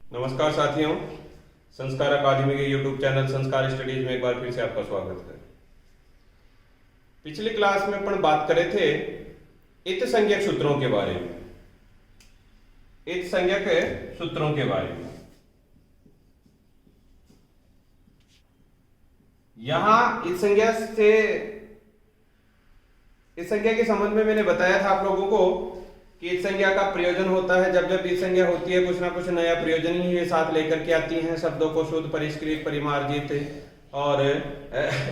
नमस्कार साथियों, संस्कार अकादमी के यूट्यूब चैनल संस्कार स्टडीज में एक बार फिर से आपका स्वागत है। पिछली क्लास में अपन बात करे थे इत संज्ञक सूत्रों के बारे में। इत संज्ञक सूत्रों के बारे में यहां इस संज्ञा के संबंध में मैंने बताया था आप लोगों को कि इस संज्ञा का प्रयोजन होता है जब जब इस संज्ञा होती है कुछ ना कुछ नया प्रयोजन ही ये साथ लेकर के आती हैं। शब्दों को शुद्ध, परिष्कृत, परिमार्जित और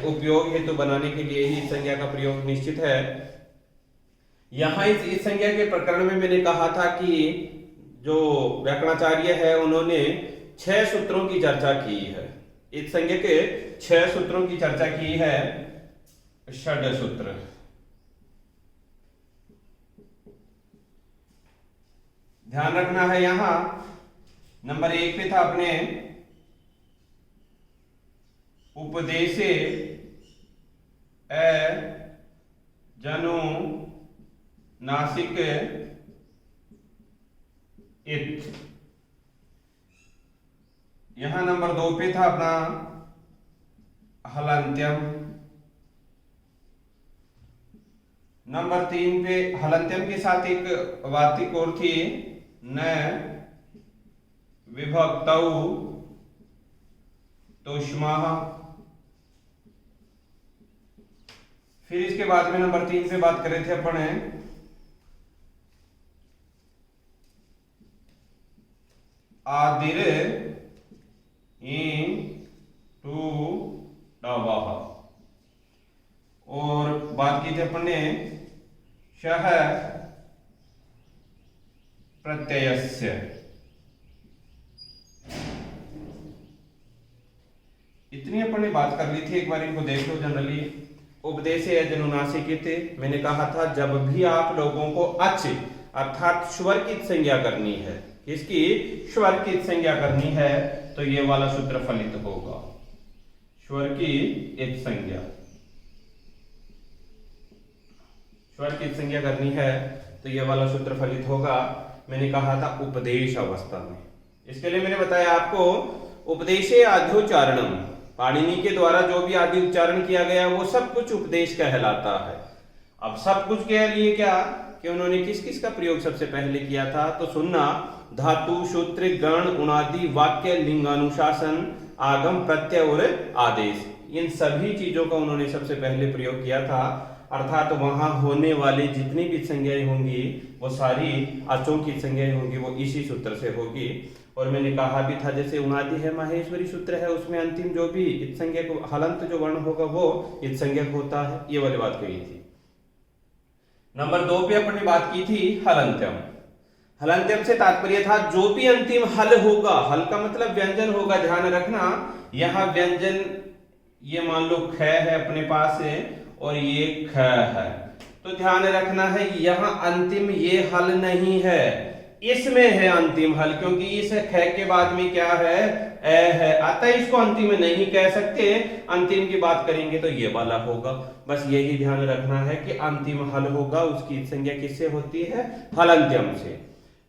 उपयोग हेतु बनाने के लिए ही इस संज्ञा का प्रयोग निश्चित है। यहाँ इस संज्ञा के प्रकरण में मैंने कहा था कि जो व्याकरणाचार्य है उन्होंने 6 सूत्रों की चर्चा की है। इस संज्ञा के 6 सूत्रों की चर्चा की है। षड सूत्र, ध्यान रखना है। यहां नंबर 1 पे था अपने उपदेशे जनु नासिक इत। यहां नंबर 2 पे था अपना हलंत्यम। नंबर 3 पे हलंत्यम के साथ एक वार्तिक और थी न विभक्तौ तोष्माः। फिर इसके बाद में नंबर 3 पे बात कर रहे थे अपन आदिर टू डवः, और बात की थी अपन ने शह प्रत्ययस्य। इतनी अपन ने बात कर ली थी, एक बार इनको देख लो जनरली। उपदेशे जनुनासिक, मैंने कहा था जब भी आप लोगों को अच अर्थात स्वर की संज्ञा करनी है, किसकी? स्वर की संज्ञा करनी है, तो ये वाला सूत्र फलित होगा। स्वर की एक संज्ञा, स्वर की संज्ञा करनी है तो ये वाला सूत्र फलित होगा। मैंने कहा था उपदेश अवस्था में। इसके लिए मैंने बताया आपको उपदेशे आद्योच्चारणम, पाणिनि के द्वारा जो भी आदि उच्चारण किया गया वो सब कुछ उपदेश कहलाता है। अब सब कुछ के लिए क्या कि उन्होंने किस किस का प्रयोग सबसे पहले किया था, तो सुनना। धातु, सूत्र, गण, उणादि, वाक्य, लिंगानुशासन, आगम, प्रत्यय और आदेश, इन सभी चीजों का उन्होंने सबसे पहले प्रयोग किया था। अर्थात वहां होने वाली जितनी भी संज्ञाएं होंगी वो सारी अचों की संज्ञाएं होंगी, वो इसी सूत्र से होगी। और मैंने कहा भी था जैसे उनादि है, माहेश्वरी सूत्र है, उसमें अंतिम जो भी इत संज्ञा को हलंत जो वर्ण होगा वो इत संज्ञक होता है। ये वाली बात कही थी। नंबर 2 पे अपन ने बात की थी हलंत्यम। हलंत्यम से तात्पर्य था जो भी अंतिम हल होगा, हल का मतलब व्यंजन होगा। ध्यान रखना, यहाँ व्यंजन ये मान लो ख है अपने पास है और ये ख है, तो ध्यान रखना है यहां अंतिम ये हल नहीं है, इसमें है अंतिम हल, क्योंकि इस ख के बाद में क्या है? ए है, अतः इसको अंतिम नहीं कह सकते। अंतिम की बात करेंगे तो ये वाला होगा। बस यही ध्यान रखना है कि अंतिम हल होगा, उसकी संज्ञा किससे होती है? हलंत्यम से।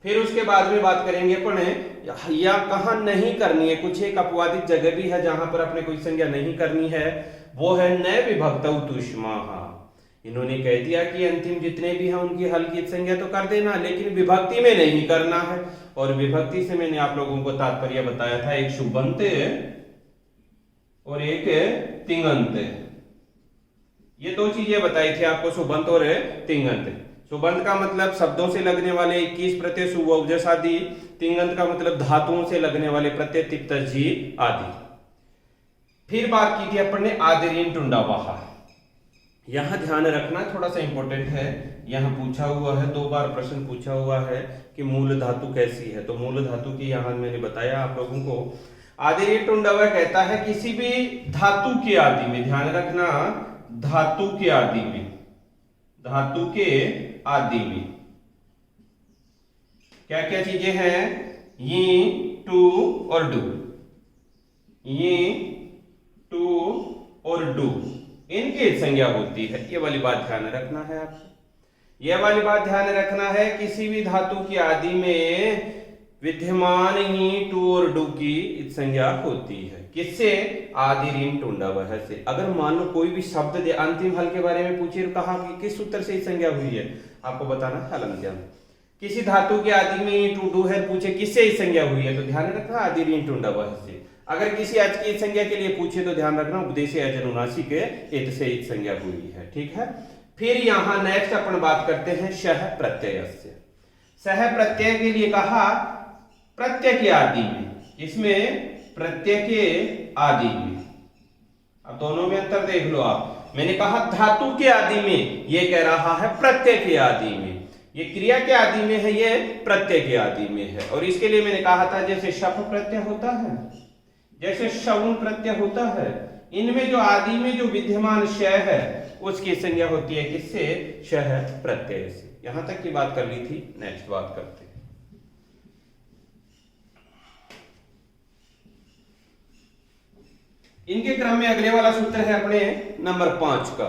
फिर उसके बाद में बात करेंगे अपन या कहां नहीं करनी है, कुछ एक अपवादित जगह भी है जहां पर अपने कोई संज्ञा नहीं करनी है, वो है न विभक्तौ तुष्माः। इन्होंने कह दिया कि अंतिम जितने भी हैं उनकी हल की संज्ञा तो कर देना, लेकिन विभक्ति में नहीं करना है। और विभक्ति से मैंने आप लोगों को तात्पर्य बताया था, एक शुभंत और एक तिङंत। ये 2 चीजें बताई थी आपको, शुभंत और तिङंत। शुभंत का मतलब शब्दों से लगने वाले 21 प्रत्यय सुवौजस आदि, तिङंत का मतलब धातुओं से लगने वाले प्रत्यय तिप्तस जी आदि। फिर बात की थी अपन ने आदिरीन टुंडावाहा। यहां ध्यान रखना, थोड़ा सा इंपॉर्टेंट है, यहां पूछा हुआ है 2 बार प्रश्न पूछा हुआ है कि मूल धातु कैसी है, तो मूल धातु की यहां मैंने बताया आप लोगों को। आदिरीन टुंडावा कहता है किसी भी धातु के आदि में, ध्यान रखना धातु के आदि में, धातु के आदि में क्या क्या चीजें हैं? ये, टू और डू, ये, टू और डू, इनकी संज्ञा होती है। ये वाली बात ध्यान रखना है आपको। यह वाली बात ध्यान रखना है, किसी भी धातु की आदि में विद्यमान ही टू और डू की इत संज्ञा होती है। किससे? आदि ऋण टुंडावह से। अगर मान लो कोई भी शब्द दे, अंतिम हल के बारे में पूछिए, कहा कि किस सूत्र से इत संज्ञा हुई है, आपको बताना हलंत्यम। किसी धातु के आदि में ही टू डू है, पूछे किससे इत संज्ञा हुई है, तो ध्यान रखना आदि ऋण टुंडावह से। अगर किसी आज की इत संज्ञा के लिए पूछे तो ध्यान रखना उपदेशे अजनुनासिक इत से इत संज्ञा हुई है। ठीक है, फिर यहाँ नेक्स्ट अपन बात करते हैं सह प्रत्यय से। सह प्रत्यय के लिए कहा प्रत्यय के आदि में, इसमें प्रत्यय के आदि में। अब दोनों में अंतर देख लो आप। मैंने कहा धातु के आदि में, ये कह रहा है प्रत्यय के आदि में। ये क्रिया के आदि में है, ये प्रत्यय के आदि में है। और इसके लिए मैंने कहा था जैसे शप प्रत्यय होता है, जैसे शवुन प्रत्यय होता है, इनमें जो आदि में जो विद्यमान श है उसकी संज्ञा होती है किससे? शह प्रत्यय से। यहां तक की बात कर ली थी, नेक्स्ट बात करते हैं। इनके क्रम में अगले वाला सूत्र है अपने नंबर 5 का।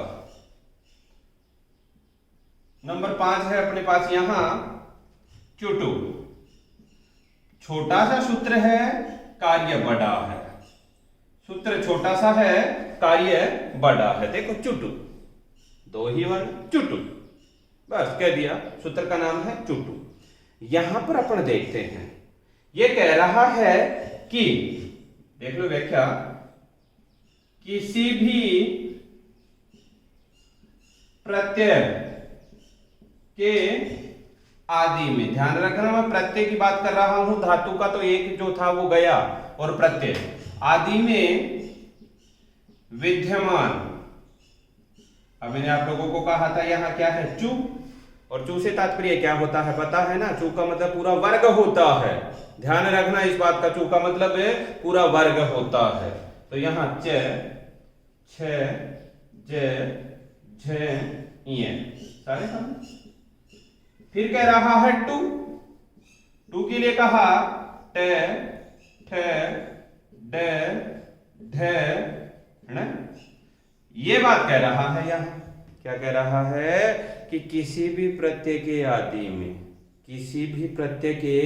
नंबर 5 है अपने पास यहां चुटु। छोटा सा सूत्र है, कार्य बड़ा है। सूत्र छोटा सा है, कार्य बड़ा है। देखो चुटु, दो ही वर्ण चुटु, बस कह दिया, सूत्र का नाम है चुटु। यहां पर अपन देखते हैं, यह कह रहा है कि देख लो व्याख्या, किसी भी प्रत्यय के आदि में, ध्यान रखना मैं प्रत्यय की बात कर रहा हूं, धातु का तो एक जो था वो गया, और प्रत्यय आदि में विद्यमान। अब मैंने आप लोगों को कहा था यहां क्या है? चू। और चू से तात्पर्य क्या होता है पता है ना? चू का मतलब पूरा वर्ग होता है। ध्यान रखना इस बात का, चू का मतलब है पूरा वर्ग होता है। तो यहां च, छ, ज, झ, य सारे काम। फिर कह रहा है टू। टू के लिए कहा ट, ठ, ड, ढ, है ना? ये बात कह रहा है यहां। क्या कह रहा है? कि किसी भी प्रत्यय के आदि में, किसी भी प्रत्यय के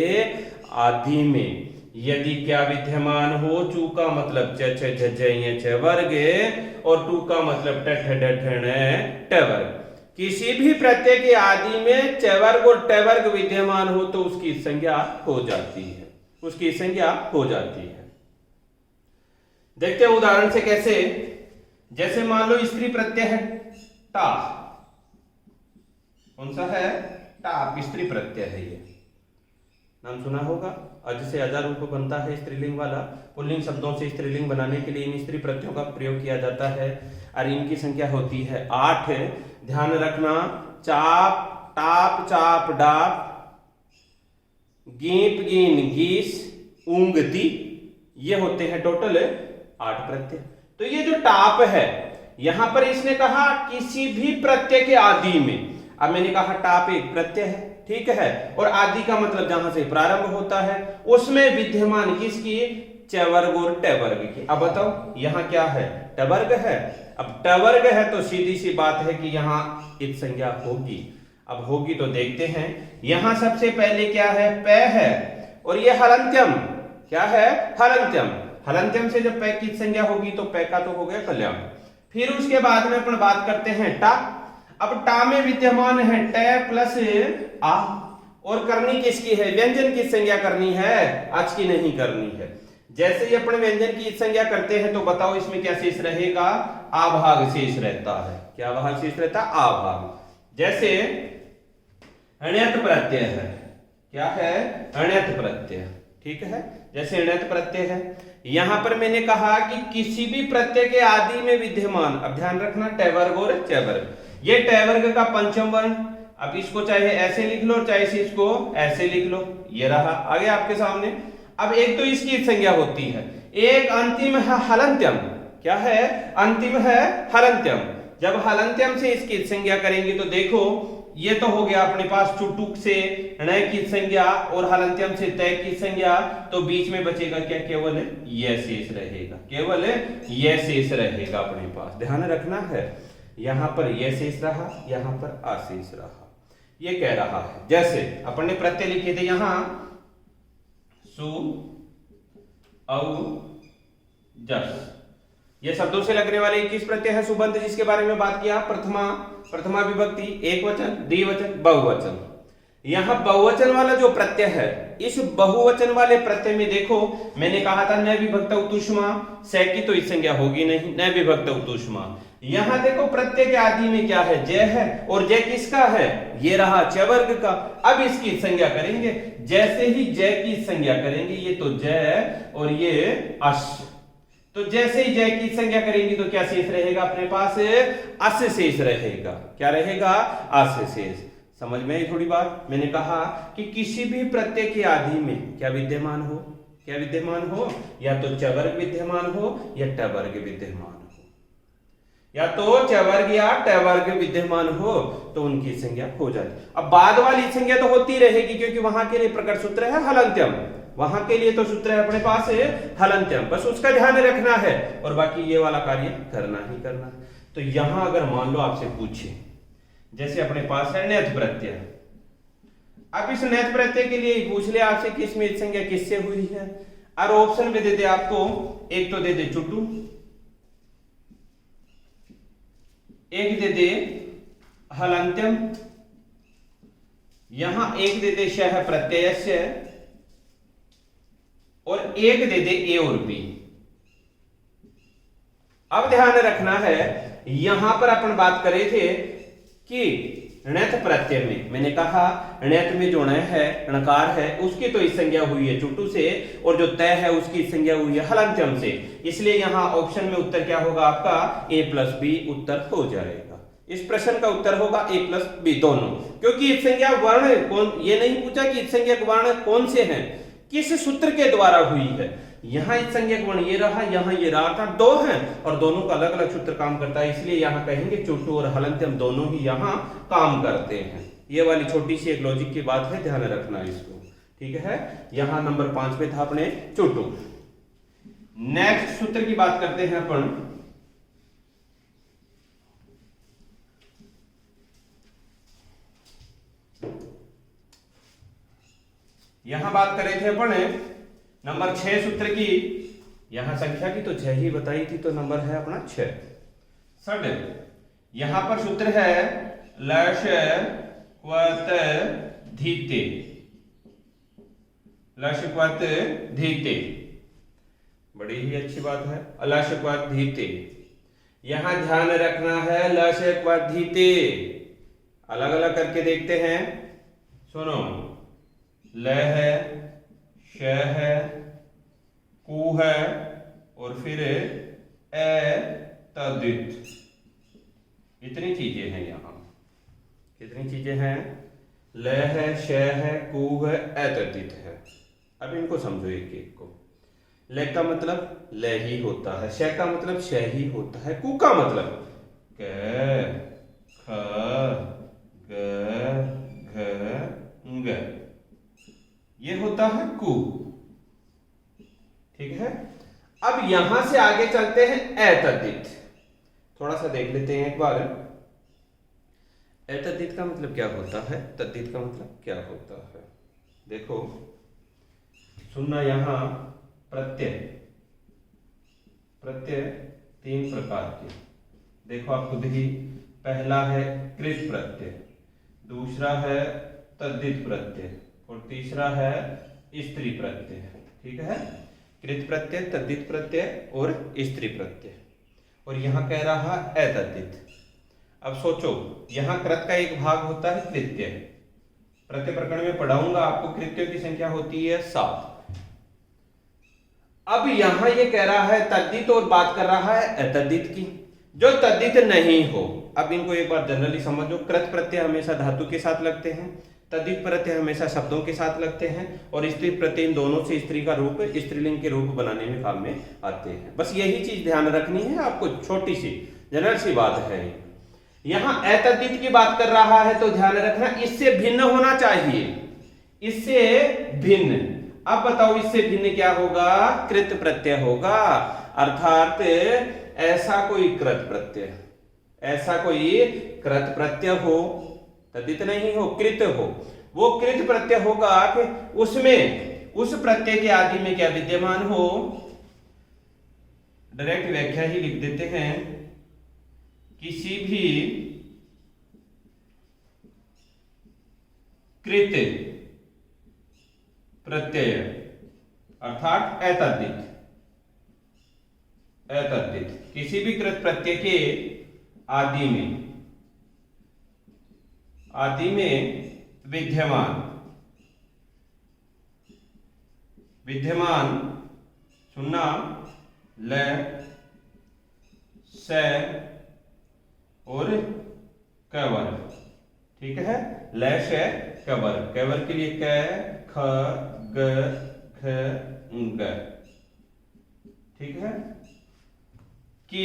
आदि में यदि क्या विद्यमान हो, चू का मतलब च, छ, झ, झ, य, छ वर्ग, और टू का मतलब ट, ठ, ड, ठ, ण, ट वर्ग। किसी भी प्रत्यय के आदि में च वर्ग और ट वर्ग विद्यमान हो तो उसकी संज्ञा हो जाती है, उसकी संज्ञा हो जाती है। देखते हैं उदाहरण से कैसे। जैसे मान लो स्त्री प्रत्यय है टा, कौन सा है? टाप, स्त्री प्रत्यय है। ये नाम सुना होगा। अज से अजा रूप बनता है स्त्रीलिंग वाला। पुल्लिंग शब्दों से स्त्रीलिंग बनाने के लिए इन स्त्री प्रत्ययों का प्रयोग किया जाता है और इनकी संख्या होती है 8। ध्यान रखना, चाप, टाप, चाप, डाप, गीप, गीन, गीस, ऊंगती, ये होते हैं टोटल 8 प्रत्यय। तो ये जो टाप है, यहां पर इसने कहा किसी भी प्रत्यय के आदि में। अब मैंने कहा टाप एक प्रत्यय है, ठीक है, और आदि का मतलब जहां से प्रारंभ होता है उसमें विद्यमान किसकी? च वर्ग और ट वर्ग की। अब बताओ यहां क्या है? ट वर्ग है। अब ट वर्ग है तो सीधी सी बात है कि यहां इत संज्ञा होगी। अब होगी तो देखते हैं। यहां सबसे पहले क्या है? प है, और ये हलंत्यम। क्या है? हलंत्यम। हलंत्यम से जब प की संज्ञा होगी तो प का तो हो गया कल्याण। फिर उसके बाद में अपन बात करते हैं टा। अब टा में विद्यमान है ट प्लस आ, और करनी किसकी है? व्यंजन की संज्ञा करनी है, आज की नहीं करनी है। जैसे ही अपन व्यंजन की संज्ञा करते हैं तो बताओ इसमें क्या शेष रहेगा? आ भाग शेष रहता है। क्या भाग शेष रहता है? आ भाग। जैसे अण्यत प्रत्यय है। क्या है? अण्यत प्रत्यय, ठीक है। जैसे अण्यत प्रत्यय है, यहां पर मैंने कहा कि किसी भी प्रत्यय के आदि में विद्यमान। अब ध्यान रखना ट वर्ग और च वर्ग, ये ट वर्ग का पंचम वर्ण। अब इसको चाहे ऐसे लिख लो, चाहे इसको ऐसे लिख लो, ये रहा आगे आपके सामने। अब एक तो इसकी संज्ञा होती है, एक अंतिम है हलंत्यम। क्या है? अंतिम है हलंत्यम। जब हलंत्यम से इसकी संज्ञा करेंगे तो देखो ये तो हो गया अपने पास चुटुक से ण की संज्ञा और हलंत्यम से तय की संज्ञा, तो बीच में बचेगा क्या? केवल यह शेष रहेगा, केवल यह शेष रहेगा अपने पास। ध्यान रखना है, यहां पर यह शेष रहा, यहां पर अशेष रहा। ये कह रहा है जैसे अपन ने प्रत्यय लिखे थे यहां सु औ जस, ये शब्दों से लगने वाले 21 प्रत्यय है सुबंध, जिसके बारे में बात किया। प्रथमा विभक्ति, एक वचन, द्विवचन, बहुवचन। यहां बहुवचन वाला जो प्रत्यय है, इस बहुवचन वाले प्रत्यय में देखो मैंने कहा था न विभक्त उत्तुष्मा, से की तो इस संज्ञा होगी नहीं, न विभक्त उत्तुष्मा। यहां देखो प्रत्यय के आदि में क्या है, जय है, और जय किसका है, ये रहा च वर्ग का। अब इसकी संज्ञा करेंगे, जैसे ही जय की संज्ञा करेंगे, ये तो जय और ये अश, तो जैसे ही जय की संज्ञा करेंगी तो क्या शेष रहेगा अपने पास, अस शेष रहेगा। क्या रहेगा, अस शेष। समझ में आई थोड़ी बात। मैंने कहा कि किसी भी प्रत्यय के आदि में क्या विद्यमान हो, क्या विद्यमान हो, या तो च वर्ग विद्यमान हो या ट वर्ग विद्यमान हो, या तो च वर्ग या ट वर्ग विद्यमान हो, तो उनकी संज्ञा हो जाती। अब बाद वाली संज्ञा तो होती रहेगी, क्योंकि वहां के लिए प्रकट सूत्र है हलंत्यम, वहां के लिए तो सूत्र है अपने पास हलंत्यम, बस उसका ध्यान रखना है और बाकी ये वाला कार्य करना ही करना। तो यहां अगर मान लो आपसे पूछे, जैसे अपने पास है नेत प्रत्यय, अब इस नेत प्रत्यय के लिए पूछ ले आपसे कि इसमें संज्ञा किससे हुई है, और ऑप्शन में दे दे आपको, एक तो दे दे चुटू, एक दे दे हलंत्यम, यहां एक दे दे शह प्रत्ययस्य, और एक दे दे ए और बी। अब ध्यान रखना है, यहां पर अपन बात करे थे कि णत प्रत्यय में मैंने कहा णत में जो ण है, णकार है, उसकी तो इस संज्ञा हुई है चुटू से, और जो तय है उसकी संज्ञा हुई है हलंत्यम से। इसलिए यहां ऑप्शन में उत्तर क्या होगा आपका, a प्लस बी उत्तर हो जाएगा। इस प्रश्न का उत्तर होगा a प्लस बी दोनों, क्योंकि इस संज्ञा वर्ण कौन, ये नहीं पूछा कि इस संज्ञा वर्ण कौन से हैं, किस सूत्र के द्वारा हुई है। यहां इस संज्ञक वर्ण ये रहा, यहां ये रहा, अर्थात दो हैं और दोनों का अलग अलग सूत्र काम करता है, इसलिए यहां कहेंगे चुटू और हलंत्यम दोनों ही यहां काम करते हैं। ये वाली छोटी सी एक लॉजिक की बात है, ध्यान रखना इसको, ठीक है। यहां नंबर 5 पे था अपने चुटू। नेक्स्ट सूत्र की बात करते हैं अपन, यहां बात करे थे अपन नंबर 6 सूत्र की। यहां संख्या की तो 6 ही बताई थी, तो नंबर है अपना 6। सड यहां पर सूत्र है लश क्वत धीते, लश क्वत धीते, बड़ी ही अच्छी बात है, लश क्वत धीते। यहां ध्यान रखना है लश क्वत धीते, अलग अलग करके देखते हैं, सुनो, ल है, श है, कु है, और फिर ए तद्धित, इतनी चीजें हैं यहां। कितनी चीजें हैं, ल है, श है, कु है, ए तद्धित है। अब इनको समझो एक एक को। ल का मतलब ल ही होता है, श का मतलब श ही होता है, कु का मतलब क ख ग घ ग, ये होता है कु, ठीक है। अब यहां से आगे चलते हैं एतद्धित, थोड़ा सा देख लेते हैं एक बार। एतद्धित का मतलब क्या होता है, तद्धित का मतलब क्या होता है, देखो सुनना। यहां प्रत्यय, प्रत्यय 3 प्रकार के, देखो आप खुद ही, पहला है कृत प्रत्यय, दूसरा है तद्धित प्रत्यय, और तीसरा है स्त्री प्रत्यय, ठीक है। कृत प्रत्यय, तद्धित प्रत्यय और स्त्री प्रत्यय, और यहां कह रहा एतद्धित। अब सोचो, यहां कृत का एक भाग होता है कृत्य, प्रत्यय प्रकरण में पढ़ाऊंगा आपको, कृत्यों की संख्या होती है 7। अब यहां ये कह रहा है तद्धित और बात कर रहा है एतद्धित की, जो तद्धित नहीं हो। अब इनको एक बार जनरली समझो, कृत प्रत्यय हमेशा धातु के साथ लगते हैं, तद्धित प्रत्यय हमेशा शब्दों के साथ लगते हैं, और स्त्री प्रत्यय इन दोनों से स्त्री का रूप, स्त्रीलिंग के रूप बनाने में काम में आते हैं। बस यही चीज ध्यान रखनी है आपको, छोटी सी जनरल सी बात है। यहां एतद्धित की बात कर रहा है तो ध्यान रखना इससे भिन्न होना चाहिए, इससे भिन्न। अब बताओ इससे भिन्न क्या होगा, कृत प्रत्यय होगा, अर्थात ऐसा कोई कृत प्रत्यय, ऐसा कोई कृत प्रत्यय हो, तद्धित नहीं हो, कृत हो, वो कृत प्रत्यय होगा कि उसमें उस प्रत्यय के आदि में क्या विद्यमान हो, डायरेक्ट व्याख्या ही लिख देते हैं, किसी भी कृत प्रत्यय अर्थात एतद्धित किसी भी कृत प्रत्यय के आदि में विद्यमान सुनना ल से और कवर, ठीक है, ल से कवर के लिए क ख ग घ ग, ठीक है, कि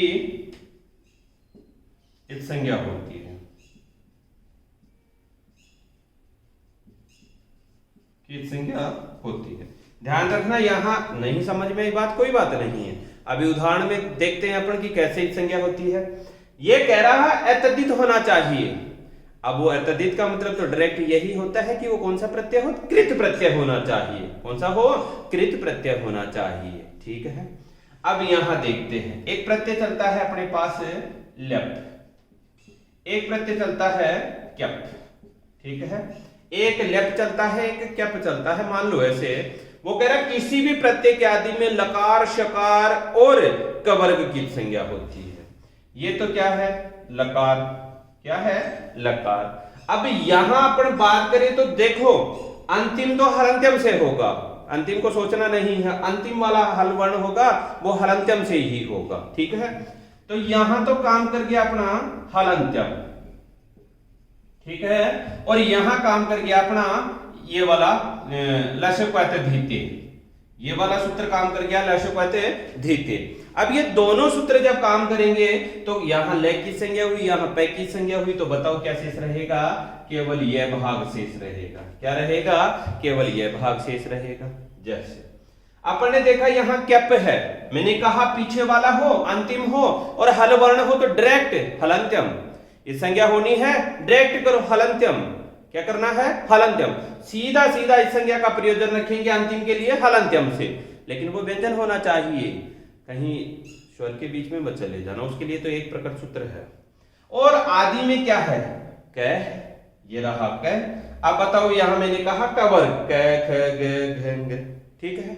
एक संज्ञा होती है, ध्यान रखना। यहां नहीं समझ में बात, कोई बात नहीं है, अभी उदाहरण में देखते हैं अपन कि कैसे एक संज्ञा होती है। ये कह रहा है एतद्धित होना चाहिए। अब वो एतद्धित का मतलब तो डायरेक्ट यही होता है कि वो कौन सा प्रत्यय हो, कृत प्रत्यय होना चाहिए। कौन सा हो, कृत प्रत्यय होना चाहिए, ठीक है। अब यहां देखते हैं, एक प्रत्यय चलता है अपने पास ल्यप, एक प्रत्यय चलता है क्यप, ठीक है, एक ल्यप चलता है, एक क्यप चलता है। मान लो ऐसे, वो कह रहा है किसी भी प्रत्यय के आदि में लकार शकार और कवर्ग की संज्ञा होती है। ये तो क्या है, लकार, क्या है, लकार। अब यहां अपन बात करें तो देखो, अंतिम तो हलंत्यम से होगा, अंतिम को सोचना नहीं है, अंतिम वाला हल वर्ण होगा वो हलंत्यम से ही होगा, ठीक है। तो यहां तो काम कर गया अपना हलंत्यम, ठीक है, और यहां काम कर गया अपना ये वाला लशक्वात धीते, ये वाला सूत्र काम कर गया लशक्वात धीते। अब ये दोनों सूत्र जब काम करेंगे तो यहां ल की संज्ञा हुई, यहां पै की संज्ञा हुई, तो बताओ क्या शेष रहेगा, केवल यह भाग शेष रहेगा। क्या रहेगा, केवल यह भाग शेष रहेगा। जैसे अपन ने देखा यहां क्यप है, मैंने कहा पीछे वाला हो, अंतिम हो और हल वर्ण हो तो डायरेक्ट हलंत्यम, ये संज्ञा होनी है, डायरेक्ट करो हलंत्यम। क्या करना है, हलंत्यम, सीधा सीधा इस संज्ञा का प्रयोजन रखेंगे अंतिम के लिए हलंत्यम से, लेकिन वो व्यंजन होना चाहिए, कहीं स्वर के बीच में मत चले जाना, उसके लिए तो एक प्रकट सूत्र है। और आदि में क्या है, कह, ये रहा कह। अब बताओ यहां मैंने कहा कवर, क ख ग घ ङ, ठीक है।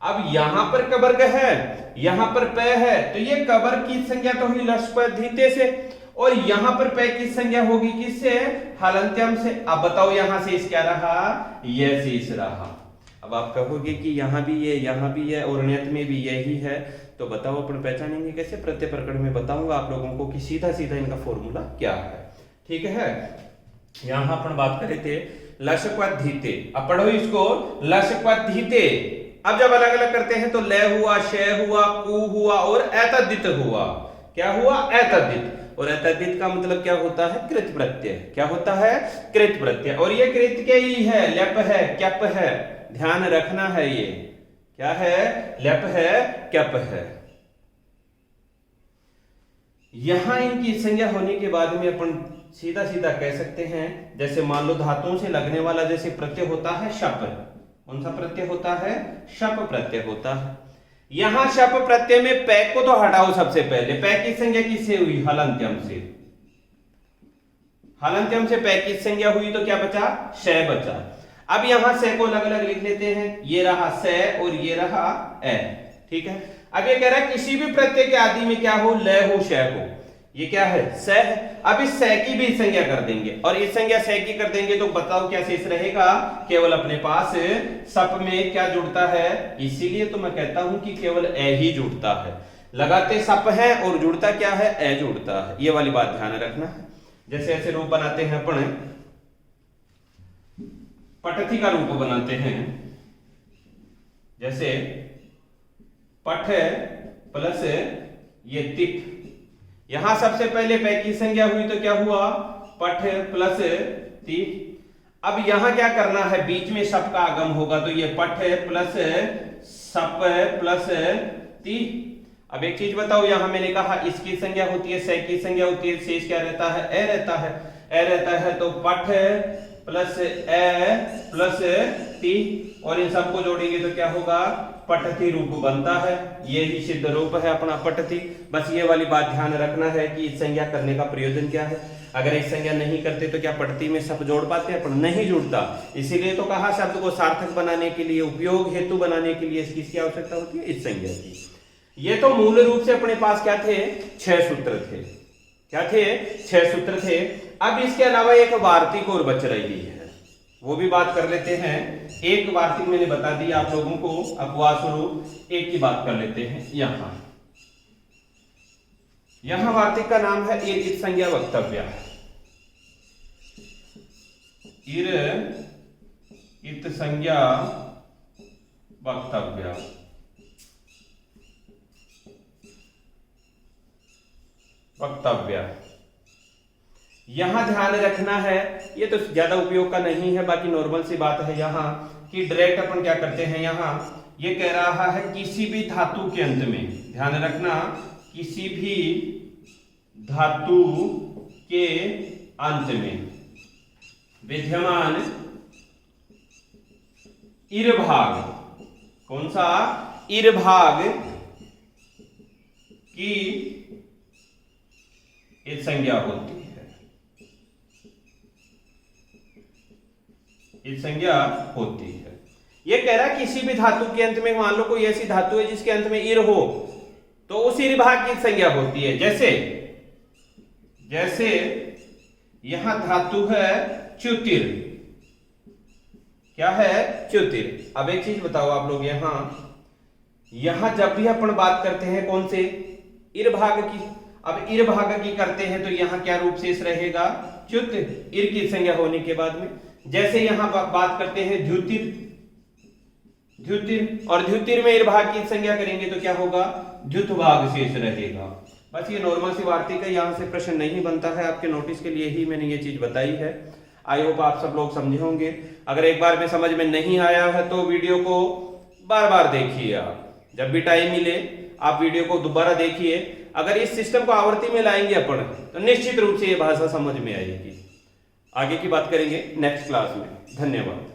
अब यहां पर कवर्ग है, यहां पर पै है, तो ये कवर की संज्ञा तो हुई लश्पधीते से, और यहां पर पै की संज्ञा होगी किससे, हलंत्यम से। अब बताओ यहां शेष क्या रहा, यह शेष रहा। अब आप कहोगे कि यहां भी ये, यहां भी है और ण्यत में भी यही है, तो बताओ अपन पहचानेंगे कैसे। प्रत्यय प्रकरण में बताऊंगा आप लोगों को कि सीधा सीधा इनका फॉर्मूला क्या है, ठीक है। यहां अपन बात करे थे लशक्वात धीते, अब पढ़ो इसको, लशक्वात धीते। अब जब अलग अलग करते हैं तो ल हुआ, श हुआ, कु हुआ और एतद्धित हुआ। क्या हुआ, एतद्धित। और एतद्धित का मतलब क्या होता है, कृत प्रत्यय। क्या होता है, कृत प्रत्यय। और ये कृत के ही है, ल्यप है, क्यप है, ध्यान रखना है। ये क्या है, ल्यप है, क्यप है। यहां इनकी संज्ञा होने के बाद में अपन सीधा सीधा कह सकते हैं, जैसे मान लो धातुओं से लगने वाला जैसे प्रत्यय होता है शप। कौन सा प्रत्यय होता है, शप प्रत्यय होता है। यहां शप प्रत्यय में पै को तो हटाओ सबसे पहले। पै की संज्ञा किससे हुई, हलंत्यम से। हलंत्यम से पै की संज्ञा हुई तो क्या बचा, श बचा। अब यहां से को अलग अलग लिख लेते हैं, ये रहा से और ये रहा ए, ठीक है। अब ये कह रहा है किसी भी प्रत्यय के आदि में क्या हो, ल हो, श हो। ये क्या है, स है। अब इस स की भी संज्ञा कर देंगे, और इस संज्ञा स की कर देंगे तो बताओ क्या शेष रहेगा, केवल अपने पास सप में क्या जुड़ता है। इसीलिए तो मैं कहता हूं कि केवल ए ही जुड़ता है। लगाते सप है और जुड़ता क्या है, ए जुड़ता है। ये वाली बात ध्यान रखना है। जैसे ऐसे रूप बनाते हैं अपन, पठथी का रूप बनाते हैं, जैसे पठ प्लस ये तिप। यहां सबसे पहले पै की संज्ञा हुई तो क्या हुआ, पठ प्लस ति। अब यहां क्या करना है, बीच में सप का आगम होगा तो ये पठ प्लस सप प्लस ति। अब एक चीज बताओ, यहां मैंने कहा इसकी संज्ञा होती है, से की संज्ञा होती है, शेष क्या रहता है, ए रहता है। ए रहता है तो पठ प्लस ए प्लस ति और इन सबको जोड़ेंगे तो क्या होगा, पठति रूप बनता है। ये ही सिद्ध रूप है अपना पठति। बस ये वाली बात ध्यान रखना है कि इस संज्ञा करने का प्रयोजन क्या है। अगर इस संज्ञा नहीं करते तो क्या पठति में सब जोड़ पाते हैं, पर नहीं जुड़ता। इसीलिए तो कहा शब्द को सार्थक बनाने के लिए, उपयोग हेतु बनाने के लिए किसकी आवश्यकता होती है, इस संज्ञा की। ये तो मूल रूप से अपने पास क्या थे, 6 सूत्र थे। क्या थे, 6 सूत्र थे। अब इसके अलावा एक वार्तिक और बच रही है, वो भी बात कर लेते हैं। एक वार्तिक मैंने बता दी आप लोगों को, अपवाद स्वरूप एक की बात कर लेते हैं। यहां वार्तिक का नाम है ईर इत संज्ञा वक्तव्य। ईर इत संज्ञा वक्तव्य। यहां ध्यान रखना है, ये तो ज्यादा उपयोग का नहीं है, बाकी नॉर्मल सी बात है यहां कि डायरेक्ट अपन क्या करते हैं। यहां ये कह रहा है किसी भी धातु के अंत में, ध्यान रखना, किसी भी धातु के अंत में विद्यमान ईर भाग, कौन सा, ईर भाग की एक संज्ञा होती है। एक संज्ञा होती है। ये कह रहा है किसी भी धातु के अंत में, मान लो कोई ऐसी धातु है जिसके अंत में ईर हो, तो उस ईर भाग की संज्ञा होती है। जैसे यहां धातु है च्युतिर। क्या है, च्युतिर। अब एक चीज बताओ आप लोग, यहां जब भी अपन बात करते हैं कौन से, ईर भाग की। अब ईर भाग की करते हैं तो यहां क्या रूप शेष रहेगा, च्युत, ईर की संज्ञा होने के बाद में। जैसे यहां बात करते हैं द्युतिर, और द्युतिर में ईर भाग की संज्ञा करेंगे तो क्या होगा, द्युत भाग शेष रहेगा। बस ये नॉर्मल सी वार्तिक है, यहां से प्रश्न नहीं बनता है। आपके नोटिस के लिए ही मैंने ये चीज बताई है। आई होप आप सब लोग समझे होंगे। अगर एक बार में समझ में नहीं आया है तो वीडियो को बार बार देखिए। आप जब भी टाइम मिले आप वीडियो को दोबारा देखिए। अगर इस सिस्टम को आवर्ती में लाएंगे अपन तो निश्चित रूप से ये भाषा समझ में आएगी। आगे की बात करेंगे नेक्स्ट क्लास में। धन्यवाद।